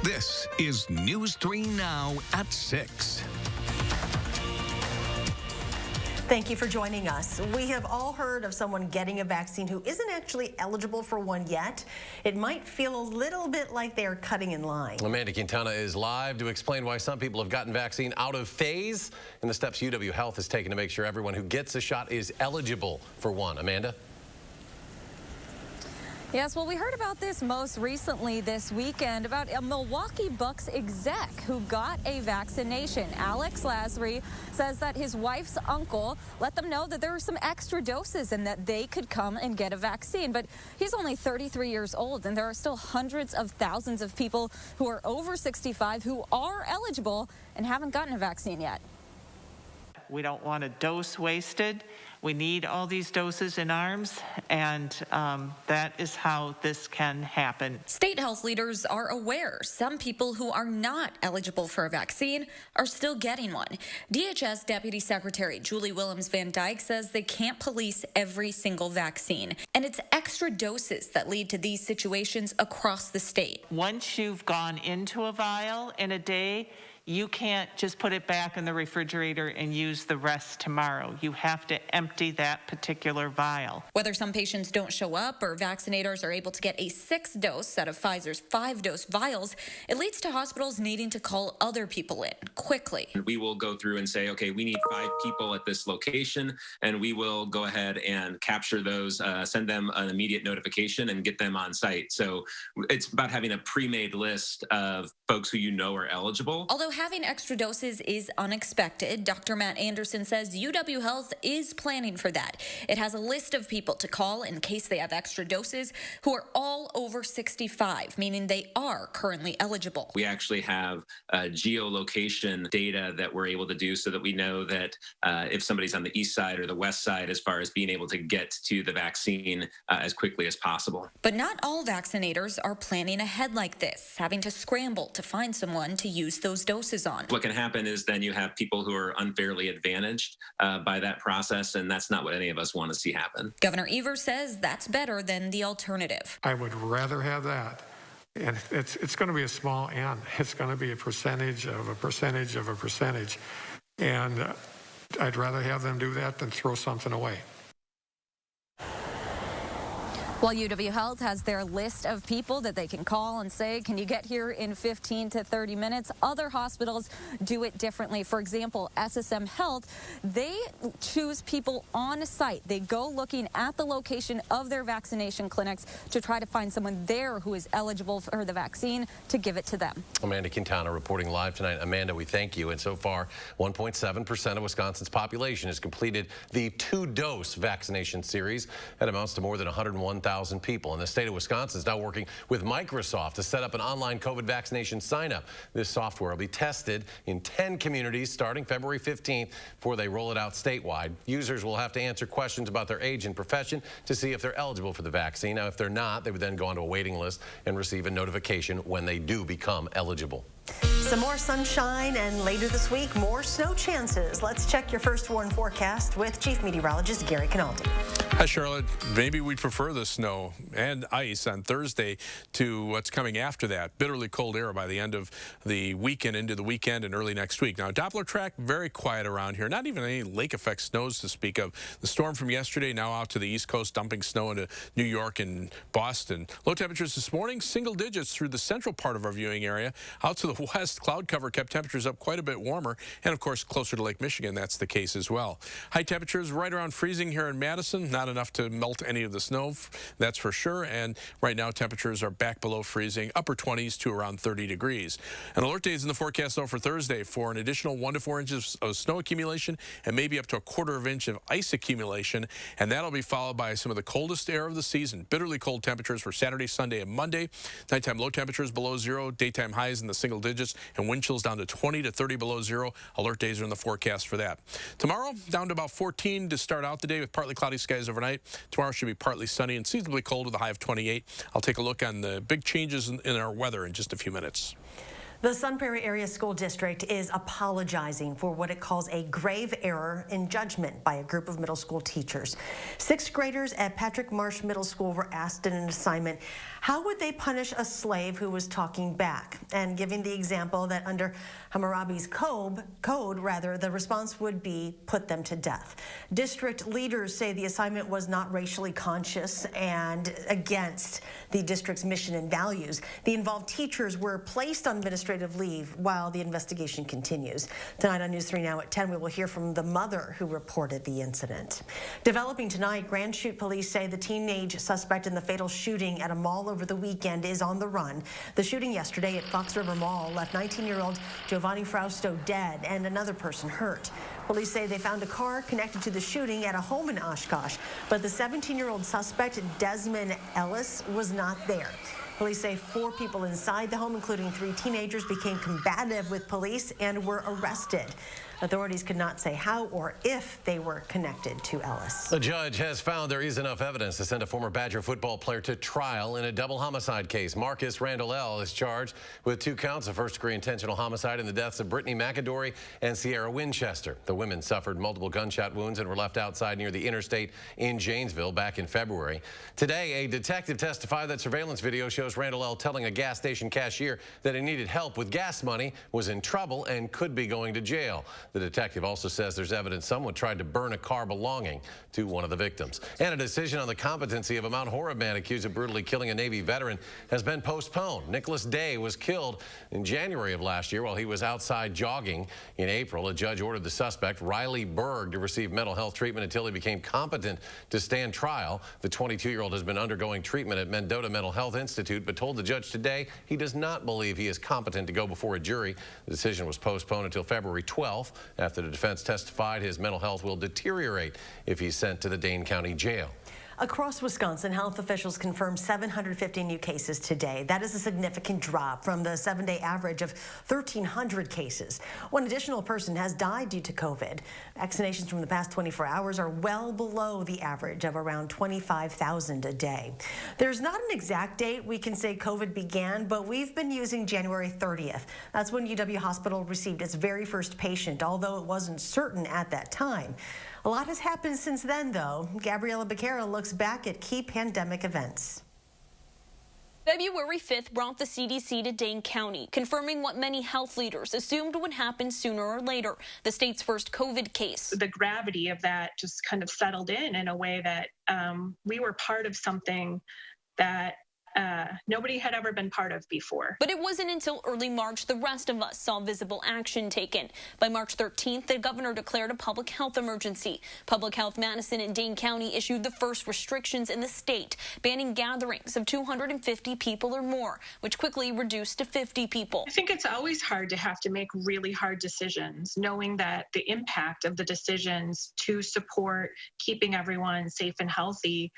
This is News 3 Now at 6. Thank you for joining us. We have all heard of someone getting a vaccine who isn't actually eligible for one yet. It might feel a little bit like they are cutting in line. Amanda Quintana is live to explain why some people have gotten vaccine out of phase and the steps UW Health has taken to make sure everyone who gets a shot is eligible for one. Amanda? Yes, well, we heard about this most recently this weekend about a Milwaukee Bucks exec who got a vaccination. Alex Lasry says that his wife's uncle let them know that there were some extra doses and that they could come and get a vaccine. But he's only 33 years old, and there are still hundreds of thousands of people who are over 65 who are eligible and haven't gotten a vaccine yet. We don't want a dose wasted. We need all these doses in arms, and that is how this can happen. State health leaders are aware some people who are not eligible for a vaccine are still getting one. DHS Deputy Secretary Julie Willems Van Dyke says they can't police every single vaccine, and it's extra doses that lead to these situations across the state. Once you've gone into a vial in a day, you can't just put it back in the refrigerator and use the rest tomorrow. You have to empty that particular vial. Whether some patients don't show up or vaccinators are able to get a 6-dose set of Pfizer's 5-dose vials, it leads to hospitals needing to call other people in quickly. We will go through and say, okay, we need 5 people at this location, and we will go ahead and capture those, send them an immediate notification and get them on site. So it's about having a pre-made list of folks who you know are eligible. Although having extra doses is unexpected, Dr. Matt Anderson says UW Health is planning for that. It has a list of people to call in case they have extra doses who are all over 65, meaning they are currently eligible. We actually have geolocation data that we're able to do so that we know that if somebody's on the east side or the west side as far as being able to get to the vaccine as quickly as possible. But not all vaccinators are planning ahead like this, having to scramble to find someone to use those doses on. What can happen is then you have people who are unfairly advantaged by that process, and that's not what any of us want to see happen. Governor Evers says that's better than the alternative. I would rather have that. And it's going to be a small n. It's going to be a percentage of a percentage of a percentage. And I'd rather have them do that than throw something away. While UW Health has their list of people that they can call and say, can you get here in 15 to 30 minutes? Other hospitals do it differently. For example, SSM Health, they choose people on site. They go looking at the location of their vaccination clinics to try to find someone there who is eligible for the vaccine to give it to them. Amanda Quintana reporting live tonight. Amanda, we thank you. And so far, 1.7% of Wisconsin's population has completed the 2-dose vaccination series. That amounts to more than 101,000 people. And the state of Wisconsin is now working with Microsoft to set up an online COVID vaccination sign-up. This software will be tested in 10 communities starting February 15th before they roll it out statewide. Users will have to answer questions about their age and profession to see if they're eligible for the vaccine. Now, if they're not, they would then go onto a waiting list and receive a notification when they do become eligible. Some more sunshine, and later this week, more snow chances. Let's check your first warn forecast with Chief Meteorologist Gary Canaldi. Hi, Charlotte. Maybe we'd prefer the snow and ice on Thursday to what's coming after that. Bitterly cold air by the end of the weekend, into the weekend and early next week. Now, Doppler track, very quiet around here. Not even any lake effect snows to speak of. The storm from yesterday now out to the East Coast, dumping snow into New York and Boston. Low temperatures this morning, single digits through the central part of our viewing area. Out to the west, cloud cover kept temperatures up quite a bit warmer, and of course closer to Lake Michigan, that's the case as well. High temperatures right around freezing here in Madison, not enough to melt any of the snow, that's for sure, and right now temperatures are back below freezing, upper 20s to around 30 degrees. An alert day is in the forecast though for Thursday for an additional 1 to 4 inches of snow accumulation and maybe up to a 1/4 inch of ice accumulation, and that'll be followed by some of the coldest air of the season. Bitterly cold temperatures for Saturday, Sunday, and Monday. Nighttime low temperatures below 0, daytime highs in the single digits, and wind chills down to 20 to 30 below 0. Alert days are in the forecast for that. Tomorrow, down to about 14 to start out the day with partly cloudy skies overnight. Tomorrow should be partly sunny and seasonably cold with a high of 28. I'll take a look on the big changes in our weather in just a few minutes. The Sun Prairie Area School District is apologizing for what it calls a grave error in judgment by a group of middle school teachers. 6th graders at Patrick Marsh Middle School were asked in an assignment How would they punish a slave who was talking back? And giving the example that under Hammurabi's code, the response would be put them to death. District leaders say the assignment was not racially conscious and against the district's mission and values. The involved teachers were placed on administrative leave while the investigation continues. Tonight on News 3 Now at 10, we will hear from the mother who reported the incident. Developing tonight, Grand Chute police say the teenage suspect in the fatal shooting at a mall over the weekend is on the run. The shooting yesterday at Fox River Mall left 19-year-old Giovanni Frausto dead and another person hurt. Police say they found a car connected to the shooting at a home in Oshkosh, but the 17-year-old suspect, Desmond Ellis, was not there. Police say 4 people inside the home, including 3 teenagers, became combative with police and were arrested. Authorities could not say how or if they were connected to Ellis. The judge has found there is enough evidence to send a former Badger football player to trial in a double homicide case. Marcus Randall L. is charged with 2 counts of first-degree intentional homicide in the deaths of Brittany McAdory and Sierra Winchester. The women suffered multiple gunshot wounds and were left outside near the interstate in Janesville back in February. Today, a detective testified that surveillance video shows Randall L. telling a gas station cashier that he needed help with gas money, was in trouble, and could be going to jail. The detective also says there's evidence someone tried to burn a car belonging to one of the victims. And a decision on the competency of a Mount Horeb man accused of brutally killing a Navy veteran has been postponed. Nicholas Day was killed in January of last year while he was outside jogging. In April, a judge ordered the suspect, Riley Berg, to receive mental health treatment until he became competent to stand trial. The 22-year-old has been undergoing treatment at Mendota Mental Health Institute, but told the judge today he does not believe he is competent to go before a jury. The decision was postponed until February 12th. After the defense testified his mental health will deteriorate if he's sent to the Dane County Jail. Across Wisconsin, health officials confirmed 750 new cases today. That is a significant drop from the 7-day average of 1,300 cases. One additional person has died due to COVID. Vaccinations from the past 24 hours are well below the average of around 25,000 a day. There's not an exact date we can say COVID began, but we've been using January 30th. That's when UW Hospital received its very first patient, although it wasn't certain at that time. A lot has happened since then, though. Gabriella Becerra looks back at key pandemic events. February 5th brought the CDC to Dane County, confirming what many health leaders assumed would happen sooner or later, the state's first COVID case. The gravity of that just kind of settled in a way that we were part of something that nobody had ever been part of before. But it wasn't until early March the rest of us saw visible action taken. By March 13th, the governor declared a public health emergency. Public Health Madison and Dane County issued the first restrictions in the state, banning gatherings of 250 people or more, which quickly reduced to 50 people. I think it's always hard to have to make really hard decisions, knowing that the impact of the decisions to support keeping everyone safe and healthy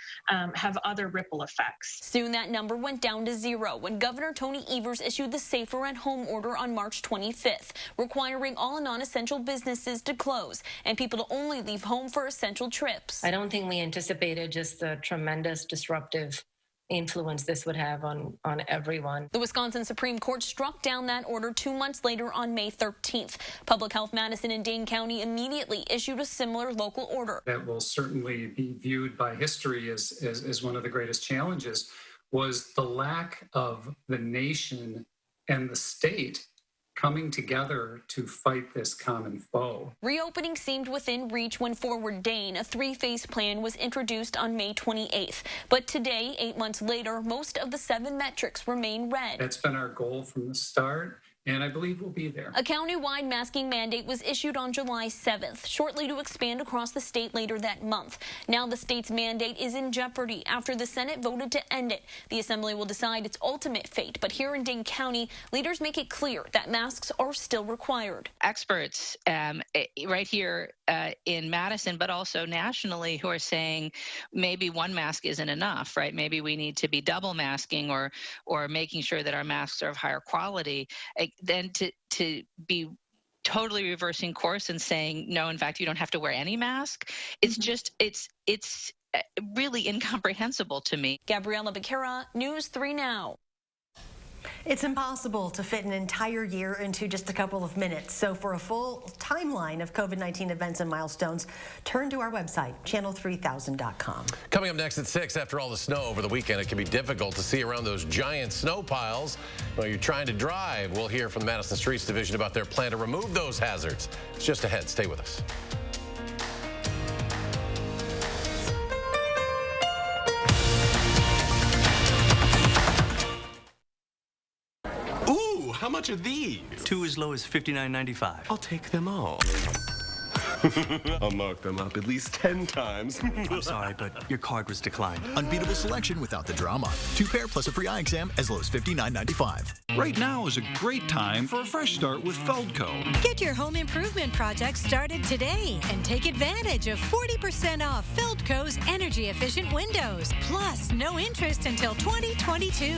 have other ripple effects. Soon that number went down to 0 when Governor Tony Evers issued the Safer at Home order on March 25th, requiring all non-essential businesses to close and people to only leave home for essential trips. I don't think we anticipated just the tremendous disruptive influence this would have on everyone. The Wisconsin Supreme Court struck down that order 2 months later on May 13th. Public Health Madison and Dane County immediately issued a similar local order. That will certainly be viewed by history as one of the greatest challenges, was the lack of the nation and the state coming together to fight this common foe. Reopening seemed within reach when Forward Dane, a 3-phase plan, was introduced on May 28th. But today, 8 months later, most of the 7 metrics remain red. That's been our goal from the start, and I believe we'll be there. A county-wide masking mandate was issued on July 7th, shortly to expand across the state later that month. Now the state's mandate is in jeopardy after the Senate voted to end it. The Assembly will decide its ultimate fate, but here in Dane County, leaders make it clear that masks are still required. Experts right here in Madison, but also nationally, who are saying maybe one mask isn't enough, right? Maybe we need to be double masking or making sure that our masks are of higher quality. Then to be totally reversing course and saying, no, in fact, you don't have to wear any mask. It's just, it's really incomprehensible to me. Gabriella Becerra, News 3 Now. It's impossible to fit an entire year into just a couple of minutes. So for a full timeline of COVID-19 events and milestones, turn to our website, channel3000.com. Coming up next at 6, after all the snow over the weekend, it can be difficult to see around those giant snow piles while you're trying to drive. We'll hear from the Madison Streets Division about their plan to remove those hazards. It's just ahead. Stay with us. How much are these? 2 as low as $59.95. I'll take them all. I'll mark them up at least 10 times. I'm sorry, but your card was declined. Unbeatable selection without the drama. 2 pair plus a free eye exam as low as $59.95. Right now is a great time for a fresh start with Feldco. Get your home improvement project started today and take advantage of 40% off Feldco's energy-efficient windows. Plus, no interest until 2022.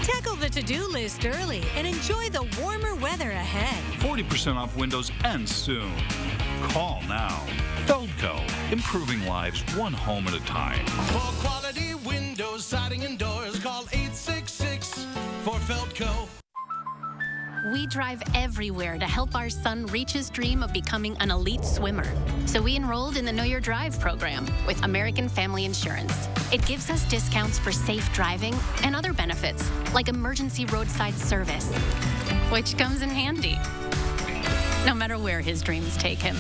Tackle the to-do list early and enjoy the warmer weather ahead. 40% off windows ends soon. Call now. Feldco, improving lives one home at a time. For quality windows, siding, and doors, call 866 for Feldco. We drive everywhere to help our son reach his dream of becoming an elite swimmer. So we enrolled in the Know Your Drive program with American Family Insurance. It gives us discounts for safe driving and other benefits, like emergency roadside service, which comes in handy, no matter where his dreams take him.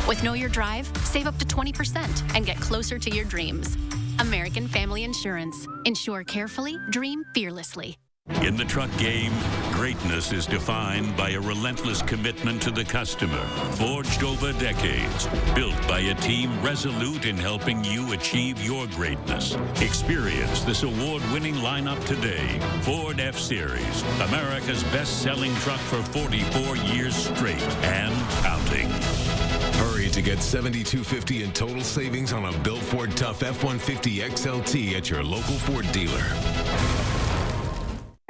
With Know Your Drive, save up to 20% and get closer to your dreams. American Family Insurance. Insure carefully, dream fearlessly. In the truck game, greatness is defined by a relentless commitment to the customer, forged over decades, built by a team resolute in helping you achieve your greatness. Experience this award-winning lineup today. Ford F-Series, America's best-selling truck for 44 years straight and counting. Hurry to get $7,250 in total savings on a Bill Ford Tough F-150 XLT at your local Ford dealer.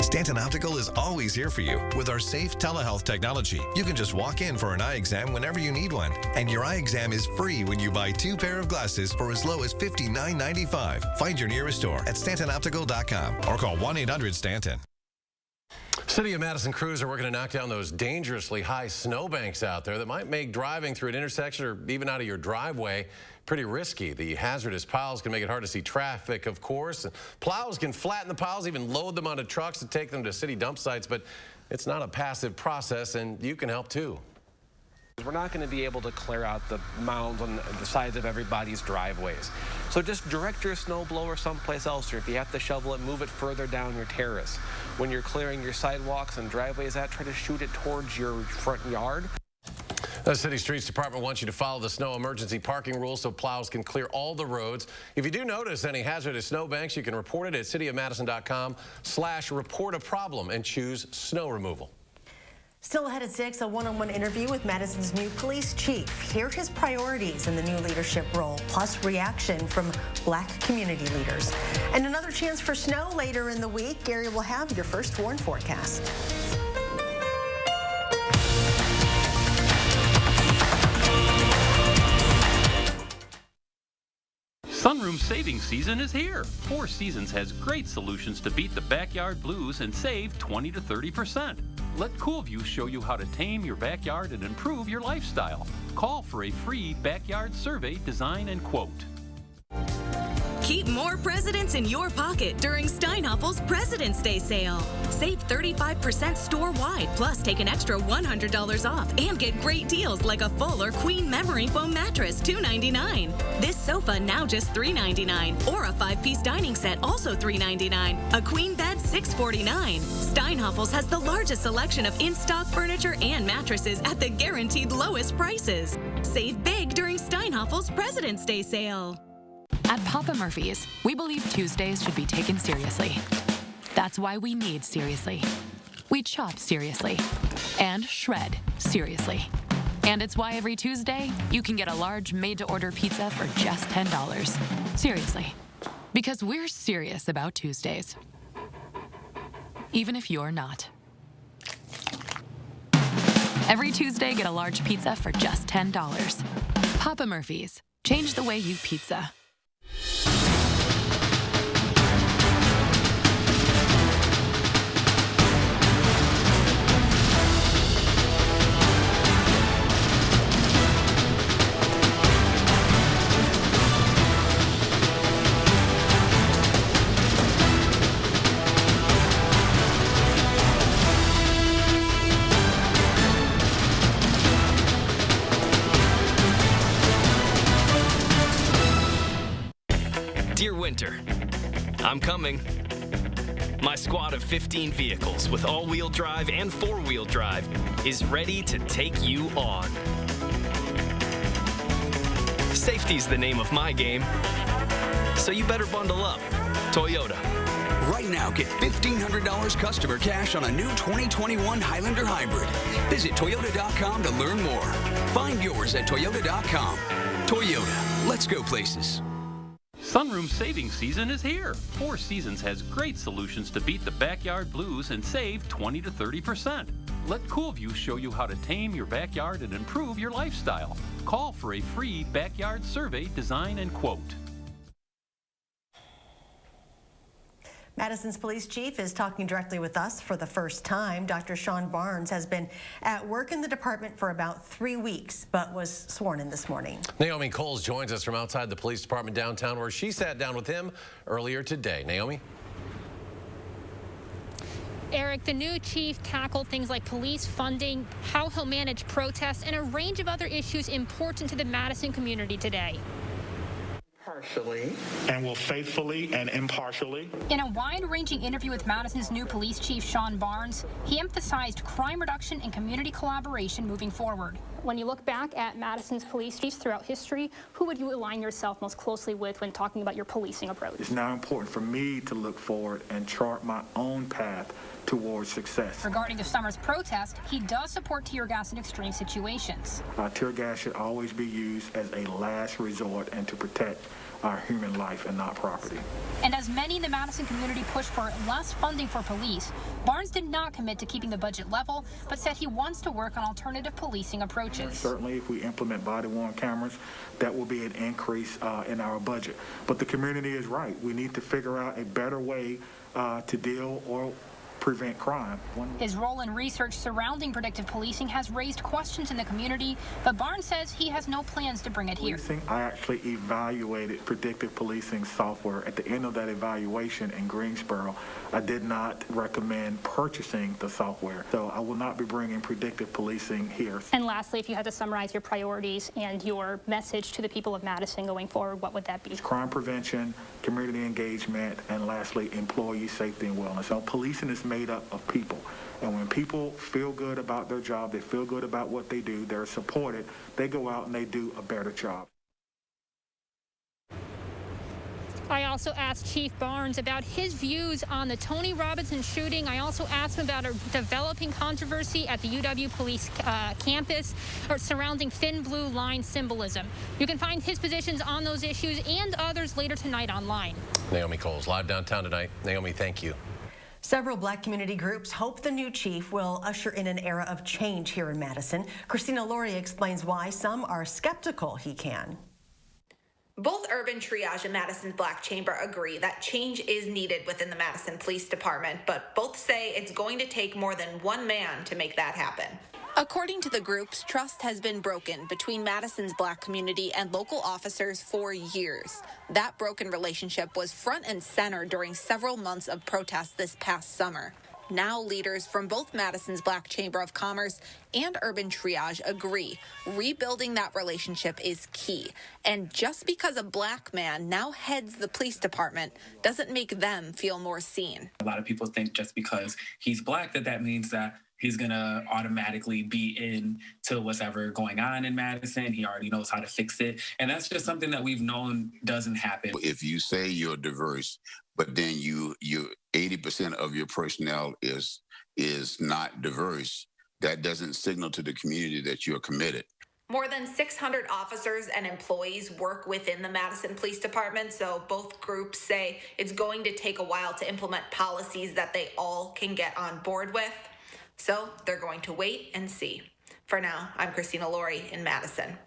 Stanton Optical is always here for you with our safe telehealth technology. You can just walk in for an eye exam whenever you need one. And your eye exam is free when you buy 2 pair of glasses for as low as $59.95. Find your nearest store at StantonOptical.com or call 1-800-STANTON. City of Madison crews are working to knock down those dangerously high snowbanks out there that might make driving through an intersection or even out of your driveway pretty risky. The hazardous piles can make it hard to see traffic, of course. Plows can flatten the piles, even load them onto trucks to take them to city dump sites, but it's not a passive process, and you can help too. We're not going to be able to clear out the mounds on the sides of everybody's driveways. So just direct your snow blower someplace else, or if you have to shovel it, move it further down your terrace. When you're clearing your sidewalks and driveways out, try to shoot it towards your front yard. The City Streets Department wants you to follow the snow emergency parking rules so plows can clear all the roads. If you do notice any hazardous snowbanks, you can report it at cityofmadison.com/report-a-problem and choose snow removal. Still ahead at 6, a one-on-one interview with Madison's new police chief. Hear his priorities in the new leadership role, plus reaction from Black community leaders. And another chance for snow later in the week. Gary will have your first warn forecast. Sunroom savings season is here. Four Seasons has great solutions to beat the backyard blues and save 20 to 30%. Let CoolView show you how to tame your backyard and improve your lifestyle. Call for a free backyard survey, design, and quote. Keep more presidents in your pocket during Steinhaffel's President's Day sale. Save 35% store-wide, plus take an extra $100 off and get great deals like a full or queen memory foam mattress, $299. This sofa now just $399, or a 5-piece dining set, also $399. A queen bed, $649. Steinhaffel's has the largest selection of in-stock furniture and mattresses at the guaranteed lowest prices. Save big during Steinhaffel's President's Day sale. At Papa Murphy's, we believe Tuesdays should be taken seriously. That's why we need Seriously. We chop seriously and shred seriously. And it's why every Tuesday, you can get a large made-to-order pizza for just $10. Seriously. Because we're serious about Tuesdays. Even if you're not. Every Tuesday, get a large pizza for just $10. Papa Murphy's. Change the way you pizza. winter. I'm coming. My squad of 15 vehicles with all-wheel drive and four-wheel drive is ready to take you on. Safety's the name of my game, so you better bundle up. Toyota. Right now, get $1,500 customer cash on a new 2021 Highlander Hybrid. Visit Toyota.com to learn more. Find yours at Toyota.com. Toyota, let's go places. Sunroom saving season is here. Four Seasons has great solutions to beat the backyard blues and save 20 to 30%. Let CoolView show you how to tame your backyard and improve your lifestyle. Call for a free backyard survey, design, and quote. Madison's police chief is talking directly with us for the first time. Dr. Sean Barnes has been at work in the department for about 3 weeks, but was sworn in this morning. Naomi Coles joins us from outside the police department downtown, where she sat down with him earlier today. Naomi? Eric, the new chief tackled things like police funding, how he'll manage protests, and a range of other issues important to the Madison community today. Partially and will faithfully and impartially. In a wide-ranging interview with Madison's new police chief, Sean Barnes, he emphasized crime reduction and community collaboration moving forward. When you look back at Madison's police chiefs throughout history, who would you align yourself most closely with when talking about your policing approach? It's now important for me to look forward and chart my own path towards success. Regarding this summer's protest, he does support tear gas in extreme situations. Tear gas should always be used as a last resort and to protect our human life and not property. And as many in the Madison community push for less funding for police, Barnes did not commit to keeping the budget level, but said he wants to work on alternative policing approaches. Certainly, if we implement body-worn cameras, that will be an increase in our budget. But the community is right. We need to figure out a better way to deal or prevent crime. His role in research surrounding predictive policing has raised questions in the community, but Barnes says he has no plans to bring it here. I actually evaluated predictive policing software. At the end of that evaluation in Greensboro, I did not recommend purchasing the software. So I will not be bringing predictive policing here. And lastly, if you had to summarize your priorities and your message to the people of Madison going forward, what would that be? Crime prevention, community engagement, and lastly, employee safety and wellness. So policing is made up of people. And when people feel good about their job, they feel good about what they do, they're supported, they go out and they do a better job. I also asked Chief Barnes about his views on the Tony Robinson shooting. I also asked him about a developing controversy at the UW Police campus surrounding thin blue line symbolism. You can find his positions on those issues and others later tonight online. Naomi Coles, live downtown tonight. Naomi, thank you. Several black community groups hope the new chief will usher in an era of change here in Madison. Christina Laurie explains why some are skeptical he can. Both Urban Triage and Madison's Black Chamber agree that change is needed within the Madison Police Department, but both say it's going to take more than one man to make that happen. According to the groups, trust has been broken between Madison's Black community and local officers for years. That broken relationship was front and center during several months of protests this past summer. Now leaders from both Madison's Black Chamber of Commerce and Urban Triage agree rebuilding that relationship is key. And just because a black man now heads the police department doesn't make them feel more seen. A lot of people think just because he's black that means that he's going to automatically be into what's ever going on in Madison. He already knows how to fix it. And that's just something that we've known doesn't happen. If you say you're diverse, but then you 80% of your personnel is not diverse, that doesn't signal to the community that you're committed. More than 600 officers and employees work within the Madison Police Department, so both groups say it's going to take a while to implement policies that they all can get on board with. So they're going to wait and see. For now, I'm Christina Laurie in Madison.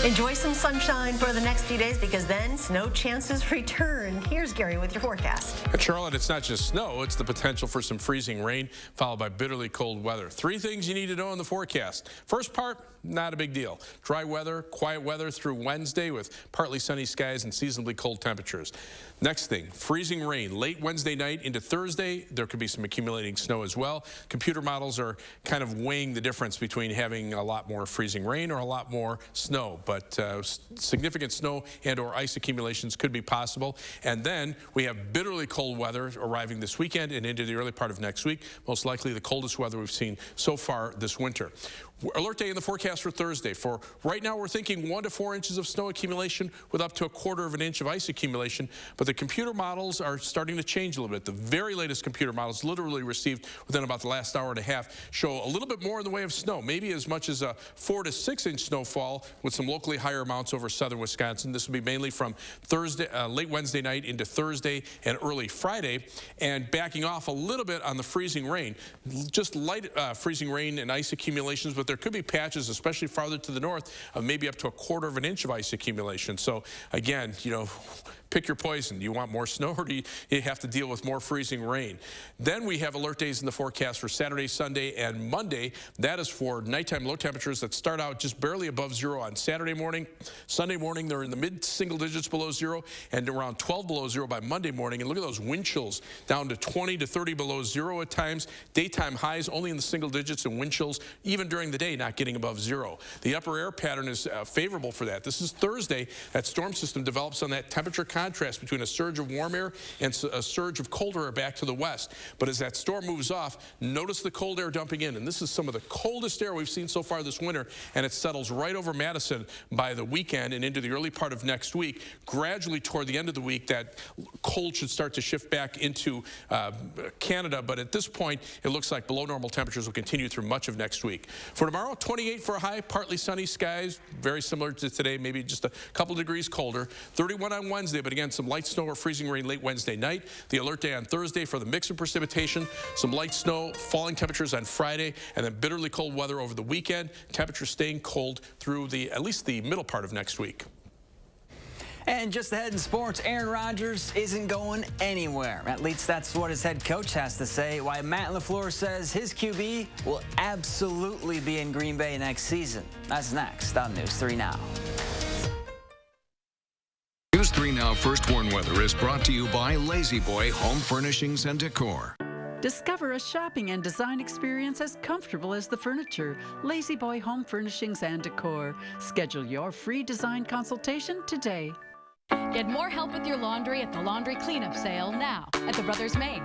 Enjoy some sunshine for the next few days because then snow chances return. Here's Gary with your forecast. At Charlotte, it's not just snow, it's the potential for some freezing rain followed by bitterly cold weather. Three things you need to know in the forecast. First part, not a big deal. Dry weather, quiet weather through Wednesday with partly sunny skies and seasonably cold temperatures. Next thing, freezing rain. Late Wednesday night into Thursday, there could be some accumulating snow as well. Computer models are kind of weighing the difference between having a lot more freezing rain or a lot more snow. But but significant snow and or ice accumulations could be possible. And then we have bitterly cold weather arriving this weekend and into the early part of next week, most likely the coldest weather we've seen so far this winter. Alert day in the forecast for Thursday. For right now, we're thinking 1 to 4 inches of snow accumulation with up to 1/4 of an inch of ice accumulation. But the computer models are starting to change a little bit. The very latest computer models, literally received within about the last hour and a half, show a little bit more in the way of snow, maybe as much as a 4 to 6 inch snowfall with some locally higher amounts over southern Wisconsin. This will be mainly from Thursday, late Wednesday night into Thursday and early Friday, and backing off a little bit on the freezing rain. Just light freezing rain and ice accumulations, but there could be patches, especially farther to the north, of maybe up to 1/4 of an inch of ice accumulation. So again, you know, pick your poison. Do you want more snow, or do you have to deal with more freezing rain? Then we have alert days in the forecast for Saturday, Sunday, and Monday. That is for nighttime low temperatures that start out just barely above 0 on Saturday morning. Sunday morning, they're in the mid-single digits below 0, and around 12 below 0 by Monday morning. And look at those wind chills down to 20 to 30 below 0 at times. Daytime highs only in the single digits, and wind chills even during the day not getting above 0. The upper air pattern is favorable for that. This is Thursday. That storm system develops on that temperature contrast between a surge of warm air and a surge of cold air back to the west. But as that storm moves off, notice the cold air dumping in. And this is some of the coldest air we've seen so far this winter. And it settles right over Madison by the weekend and into the early part of next week. Gradually toward the end of the week, that cold should start to shift back into Canada. But at this point, it looks like below normal temperatures will continue through much of next week. For tomorrow, 28 for a high, partly sunny skies, very similar to today, maybe just a couple degrees colder. 31 on Wednesday, but again, some light snow or freezing rain late Wednesday night. The alert day on Thursday for the mix of precipitation, some light snow, falling temperatures on Friday, and then bitterly cold weather over the weekend. Temperatures staying cold through at least the middle part of next week. And just ahead in sports, Aaron Rodgers isn't going anywhere. At least that's what his head coach has to say, while Matt LaFleur says his QB will absolutely be in Green Bay next season. That's next on News 3 Now. News 3 Now First Warn Weather is brought to you by Lazy Boy Home Furnishings and Decor. Discover a shopping and design experience as comfortable as the furniture. Lazy Boy Home Furnishings and Decor. Schedule your free design consultation today. Get more help with your laundry at the laundry cleanup sale now at the Brothers Maine.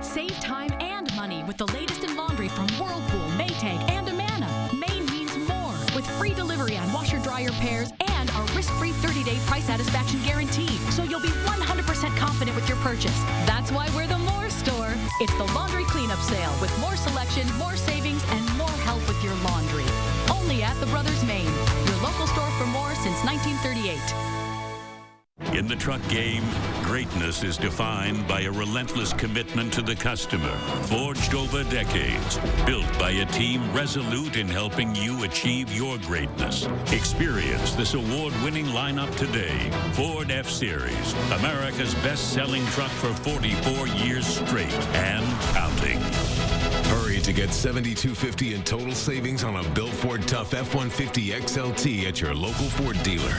Save time and money with the latest in laundry from Whirlpool, Maytag, and Amana. Maine means more with free delivery on washer dryer pairs and our risk-free 30-day price satisfaction guarantee, so you'll be 100% confident with your purchase. That's why we're the More Store. It's the laundry cleanup sale with more selection, more savings, and more help with your laundry. Only at the Brothers Maine, your local store for more since 1938. In the truck game, greatness is defined by a relentless commitment to the customer, forged over decades, built by a team resolute in helping you achieve your greatness. Experience this award-winning lineup today. Ford F-Series, America's best-selling truck for 44 years straight and counting. Hurry to get $7,250 in total savings on a Bill Ford Tough F-150 XLT at your local Ford dealer.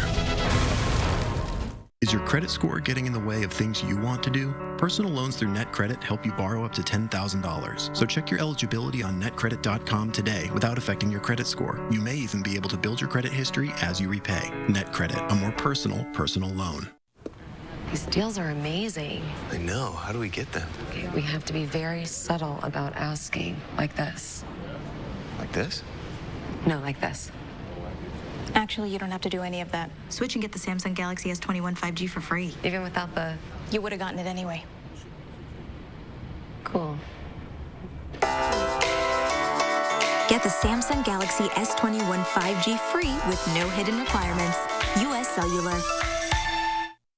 Is your credit score getting in the way of things you want to do? Personal loans through NetCredit help you borrow up to $10,000. So check your eligibility on netcredit.com today without affecting your credit score. You may even be able to build your credit history as you repay. NetCredit, a more personal loan. These deals are amazing. I know. How do we get them? Okay, we have to be very subtle about asking, like this. Like this? No, like this. Actually, you don't have to do any of that. Switch and get the Samsung Galaxy S21 5G for free. Even without the... You would have gotten it anyway. Cool. Get the Samsung Galaxy S21 5G free with no hidden requirements. U.S. Cellular.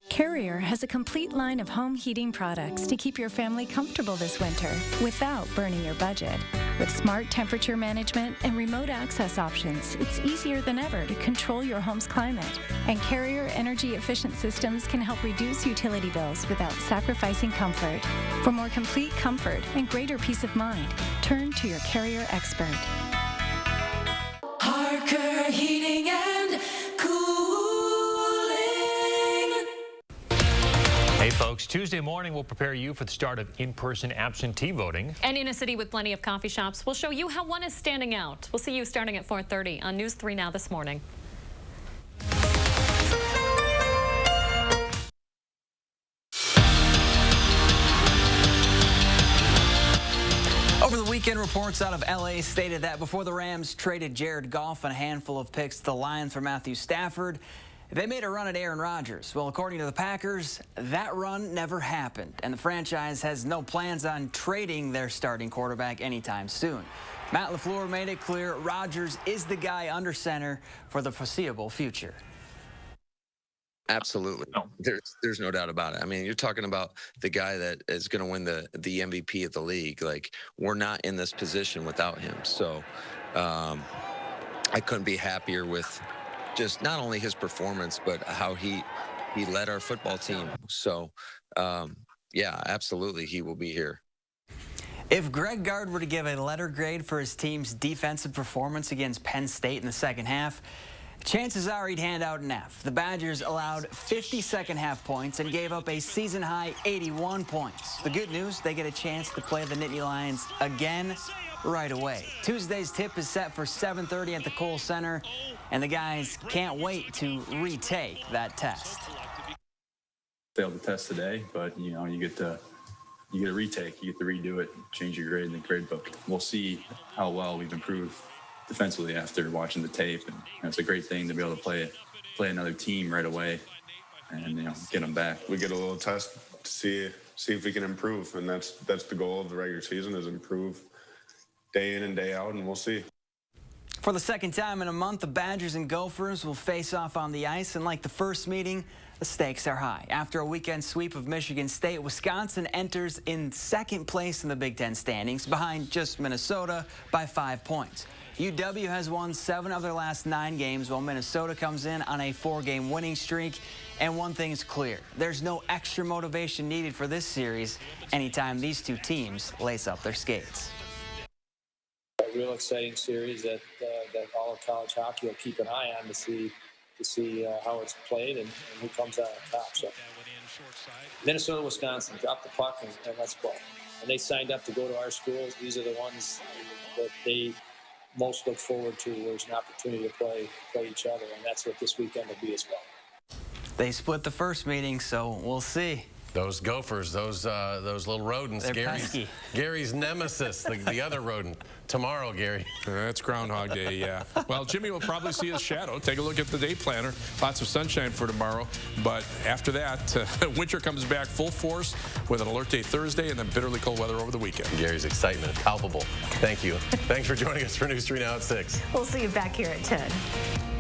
Carrier has a complete line of home heating products to keep your family comfortable this winter without burning your budget. With smart temperature management and remote access options, it's easier than ever to control your home's climate. And Carrier energy-efficient systems can help reduce utility bills without sacrificing comfort. For more complete comfort and greater peace of mind, turn to your Carrier expert. Harker Heating and Hey folks, Tuesday morning will prepare you for the start of in-person absentee voting. And in a city with plenty of coffee shops, we'll show you how one is standing out. We'll see you starting at 4:30 on News 3 Now this morning. Over the weekend, reports out of LA stated that before the Rams traded Jared Goff and a handful of picks to the Lions for Matthew Stafford, they made a run at Aaron Rodgers. Well, according to the Packers, that run never happened, and the franchise has no plans on trading their starting quarterback anytime soon. Matt LaFleur made it clear Rodgers is the guy under center for the foreseeable future. Absolutely. There's no doubt about it. I mean, you're talking about the guy that is going to win the MVP of the league. Like, we're not in this position without him. So I couldn't be happier with just not only his performance, but how he led our football team. So, yeah, absolutely, he will be here. If Greg Gard were to give a letter grade for his team's defensive performance against Penn State in the second half, chances are he'd hand out an F. The Badgers allowed 50 second-half points and gave up a season-high 81 points. The good news, they get a chance to play the Nittany Lions again right away. Tuesday's tip is set for 7:30 at the Kohl Center, and the guys can't wait to retake that test. Failed the test today, but you get a retake. You get to redo it, change your grade in the grade book. We'll see how well we've improved defensively after watching the tape, and it's a great thing to be able to play another team right away and get them back. We get a little test to see if we can improve, and that's the goal of the regular season, is improve day in and day out, and we'll see. For the second time in a month, the Badgers and Gophers will face off on the ice, and like the first meeting, the stakes are high. After a weekend sweep of Michigan State, Wisconsin enters in second place in the Big Ten standings, behind just Minnesota by 5 points. UW has won 7 of their last 9 games, while Minnesota comes in on a 4-game winning streak. And one thing is clear, there's no extra motivation needed for this series anytime these two teams lace up their skates. A real exciting series that all of college hockey will keep an eye on to see how it's played and who comes out on top. So Minnesota, Wisconsin, drop the puck and let's play. And they signed up to go to our schools. These are the ones that they most look forward to, where there's an opportunity to play each other, and that's what this weekend will be as well. They split the first meeting, so we'll see. Those Gophers, those little rodents, They're Gary's nemesis, the other rodent. Tomorrow, Gary. That's Groundhog Day, yeah. Well, Jimmy will probably see his shadow. Take a look at the day planner. Lots of sunshine for tomorrow. But after that, winter comes back full force with an alert day Thursday and then bitterly cold weather over the weekend. Gary's excitement is palpable. Thank you. Thanks for joining us for News 3 Now at 6. We'll see you back here at 10.